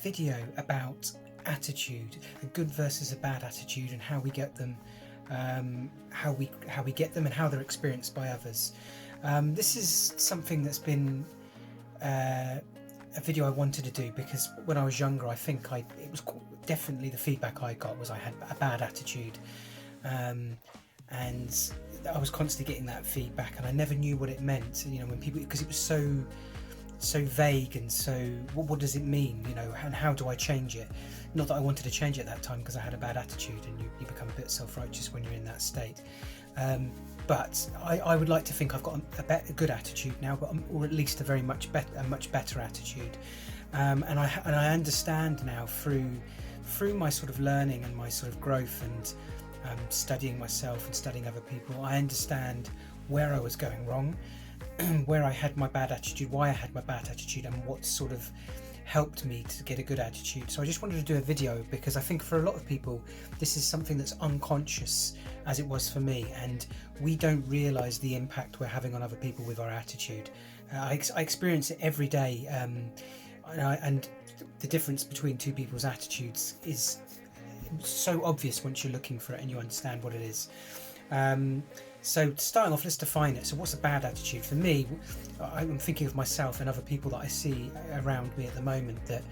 video about attitude, a good versus a bad attitude, and how we get them, how we get them, and how they're experienced by others. This is something that's been a video I wanted to do because when I was younger, I think it was definitely the feedback I got was I had a bad attitude, and I was constantly getting that feedback, and I never knew what it meant. You know, when people, because it was so vague and so what does it mean, you know, and how do I change it? Not that I wanted to change it at that time because I had a bad attitude, and you become a bit self-righteous when you're in that state. But I would like to think I've got a good attitude now, or at least a much better attitude. And I understand now through my sort of learning and my sort of growth and studying myself and studying other people, I understand where I was going wrong, where I had my bad attitude, why I had my bad attitude, and what sort of helped me to get a good attitude. So I just wanted to do a video because I think for a lot of people this is something that's unconscious, as it was for me, and we don't realize the impact we're having on other people with our attitude. I experience it every day, and the difference between two people's attitudes is so obvious once you're looking for it and you understand what it is. So starting off, let's define it. So what's a bad attitude? For me, I'm thinking of myself and other people that I see around me at the moment that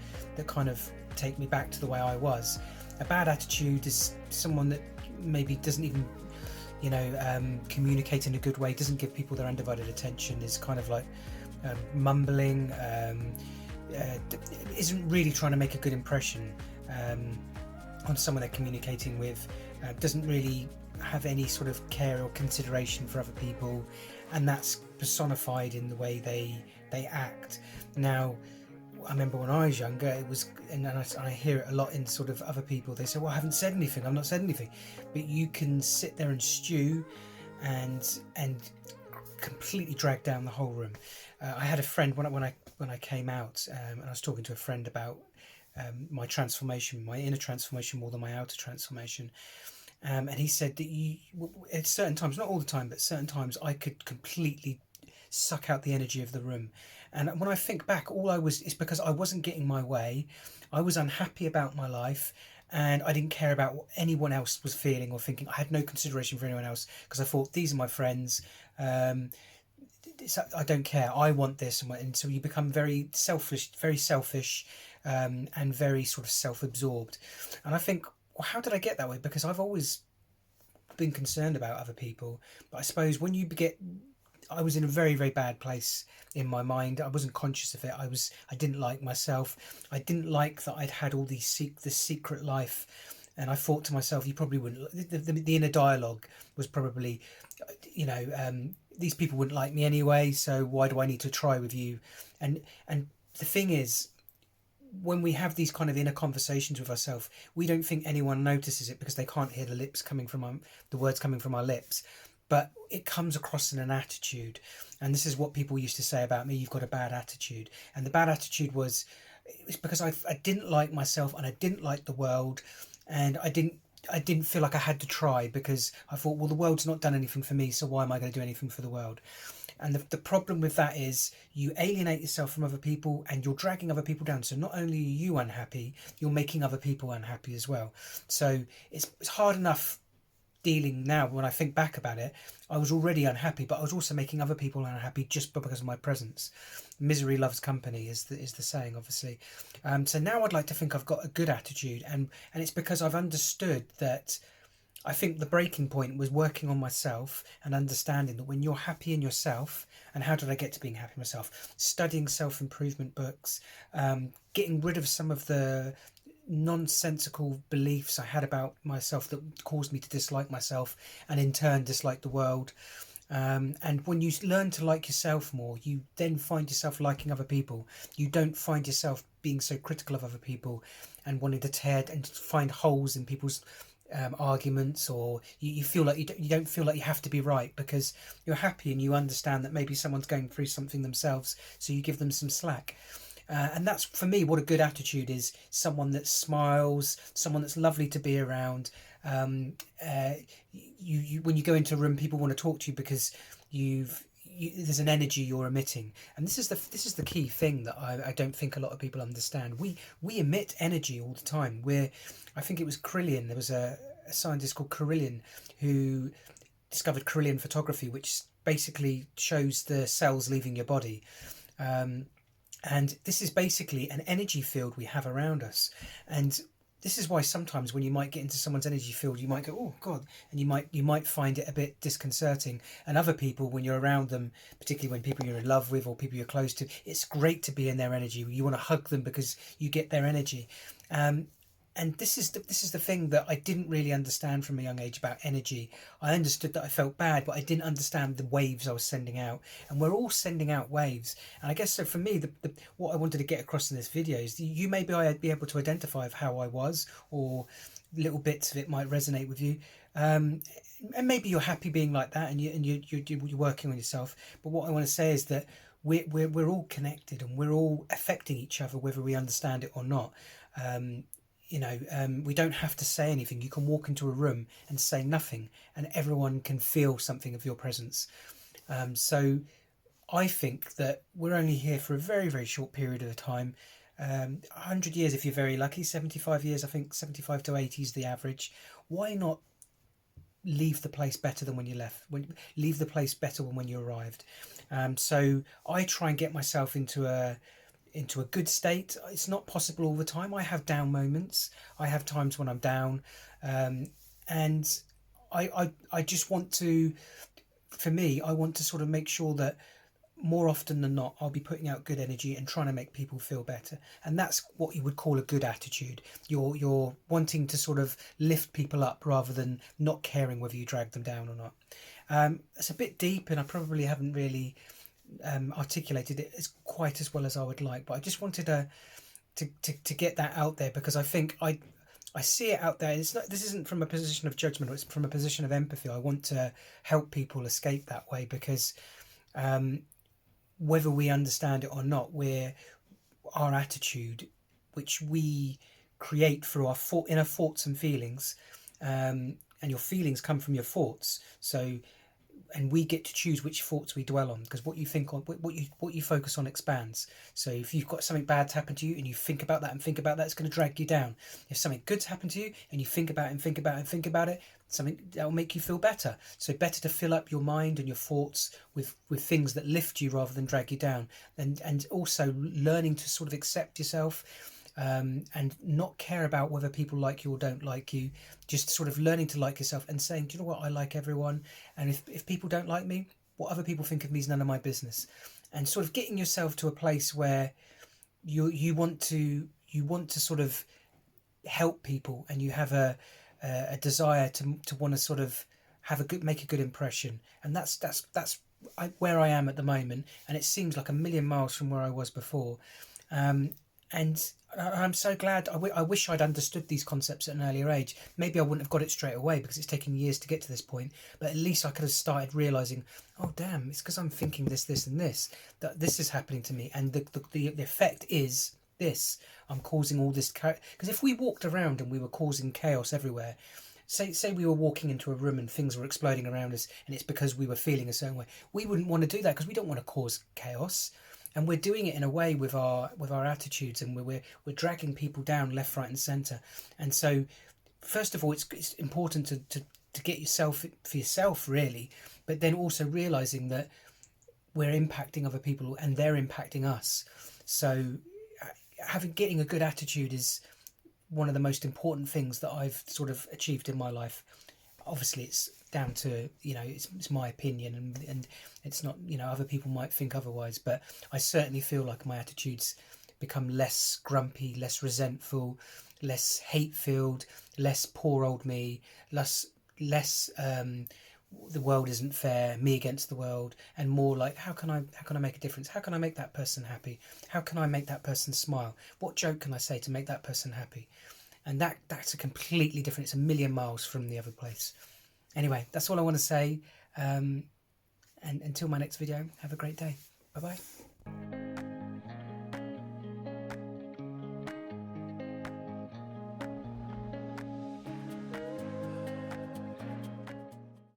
kind of take me back to the way I was. A bad attitude is someone that maybe doesn't even, you know, communicate in a good way, doesn't give people their undivided attention, is kind of like mumbling, isn't really trying to make a good impression on someone they're communicating with, doesn't really have any sort of care or consideration for other people, and that's personified in the way they act. Now, I remember when I was younger, it was, and I hear it a lot in sort of other people, they say, well, I haven't said anything, I've not said anything. But you can sit there and stew and completely drag down the whole room. I had a friend when I came out, and I was talking to a friend about my transformation, my inner transformation more than my outer transformation. And he said that at certain times, not all the time, but certain times, I could completely suck out the energy of the room. And when I think back, it's because I wasn't getting my way. I was unhappy about my life, and I didn't care about what anyone else was feeling or thinking. I had no consideration for anyone else because I thought, these are my friends. I don't care. I want this, and so you become very selfish, and very sort of self-absorbed. And I think, well, how did I get that way? Because I've always been concerned about other people, but I suppose when I was in a very, very bad place in my mind. I wasn't conscious of it. I didn't like myself. I didn't like that I'd had all this secret life, and I thought to myself, you probably wouldn't. The inner dialogue was probably, you know, these people wouldn't like me anyway, so why do I need to try with you? And the thing is, when we have these kind of inner conversations with ourselves, we don't think anyone notices it because they can't hear the words coming from our lips, but it comes across in an attitude. And this is what people used to say about me: you've got a bad attitude. And the bad attitude was because I didn't like myself, and I didn't like the world, and I didn't feel like I had to try, because I thought, well, the world's not done anything for me, so why am I going to do anything for the world? And the problem with that is you alienate yourself from other people, and you're dragging other people down. So not only are you unhappy, you're making other people unhappy as well. So it's hard enough dealing now. When I think back about it, I was already unhappy, but I was also making other people unhappy just because of my presence. Misery loves company is the saying, obviously. So now I'd like to think I've got a good attitude, and it's because I've understood that. I think the breaking point was working on myself and understanding that when you're happy in yourself, and how did I get to being happy myself? Studying self-improvement books, getting rid of some of the nonsensical beliefs I had about myself that caused me to dislike myself, and in turn dislike the world. And when you learn to like yourself more, you then find yourself liking other people. You don't find yourself being so critical of other people and wanting to tear and find holes in people's arguments, or you feel like you don't feel like you have to be right because you're happy and you understand that maybe someone's going through something themselves, so you give them some slack. And that's, for me, what a good attitude is: someone that smiles, someone that's lovely to be around. You when you go into a room, people want to talk to you because there's an energy you're emitting, and this is the key thing that I don't think a lot of people understand. We emit energy all the time. I think it was Carillion. There was a scientist called Carillion who discovered Carillion photography, which basically shows the cells leaving your body. And this is basically an energy field we have around us. And this is why sometimes when you might get into someone's energy field, you might go, oh God, and you might find it a bit disconcerting. And other people, when you're around them, particularly when people you're in love with or people you're close to, it's great to be in their energy. You want to hug them because you get their energy. And this is the thing that I didn't really understand from a young age about energy. I understood that I felt bad, but I didn't understand the waves I was sending out. And we're all sending out waves. And I guess so for me, what I wanted to get across in this video is you maybe I'd be able to identify of how I was, or little bits of it might resonate with you. And maybe you're happy being like that, and you're working on yourself. But what I want to say is that we're all connected, and we're all affecting each other, whether we understand it or not. We don't have to say anything. You can walk into a room and say nothing, and everyone can feel something of your presence. So I think that we're only here for a very, very short period of time. 100 years if you're very lucky, 75 years, I think 75 to 80 is the average. Why not leave the place better than when you left? Leave the place better than when you arrived. So I try and get myself into a good state. It's not possible all the time. I have down moments. I have times when I'm down, and I just want to, for me, I want to sort of make sure that more often than not, I'll be putting out good energy and trying to make people feel better. And that's what you would call a good attitude. You're wanting to sort of lift people up rather than not caring whether you drag them down or not. It's a bit deep, and I probably haven't really articulated it as quite as well as I would like, but I just wanted to get that out there, because I think I see it out there. This isn't from a position of judgment, it's from a position of empathy. I want to help people escape that way, because whether we understand it or not, our attitude, which we create through our inner thoughts and feelings, and your feelings come from your thoughts. And we get to choose which thoughts we dwell on, because what you think on, what you focus on expands. So if you've got something bad's happened to you and you think about that and think about that, it's going to drag you down. If something good's happened to you and you think about it and think about it and think about it, something that will make you feel better. So better to fill up your mind and your thoughts with things that lift you rather than drag you down. And also learning to sort of accept yourself, and not care about whether people like you or don't like you. Just sort of learning to like yourself and saying, do you know what, I like everyone, and if people don't like me, what other people think of me is none of my business. And sort of getting yourself to a place where you want to sort of help people, and you have a desire to want to sort of make a good impression. And that's where I am at the moment, and it seems like a million miles from where I was before. And I'm so glad. I wish I'd understood these concepts at an earlier age. Maybe I wouldn't have got it straight away, because it's taken years to get to this point. But at least I could have started realising, oh damn, it's because I'm thinking this, and this, that this is happening to me. And the effect is this. I'm causing all this. Because if we walked around and we were causing chaos everywhere, say we were walking into a room and things were exploding around us, and it's because we were feeling a certain way, we wouldn't want to do that, because we don't want to cause chaos. And we're doing it in a way with our attitudes, and we're dragging people down left, right, and centre. And so, first of all, it's important to get yourself for yourself, really, but then also realising that we're impacting other people and they're impacting us. So, getting a good attitude is one of the most important things that I've sort of achieved in my life. Obviously, it's down to, it's my opinion, and it's not, other people might think otherwise, but I certainly feel like my attitudes become less grumpy, less resentful, less hate-filled, less poor old me, less the world isn't fair, me against the world, and more like, how can I make a difference? How can I make that person happy? How can I make that person smile? What joke can I say to make that person happy? And that's a completely different, it's a million miles from the other place. Anyway, that's all I want to say. And until my next video, have a great day. Bye-bye.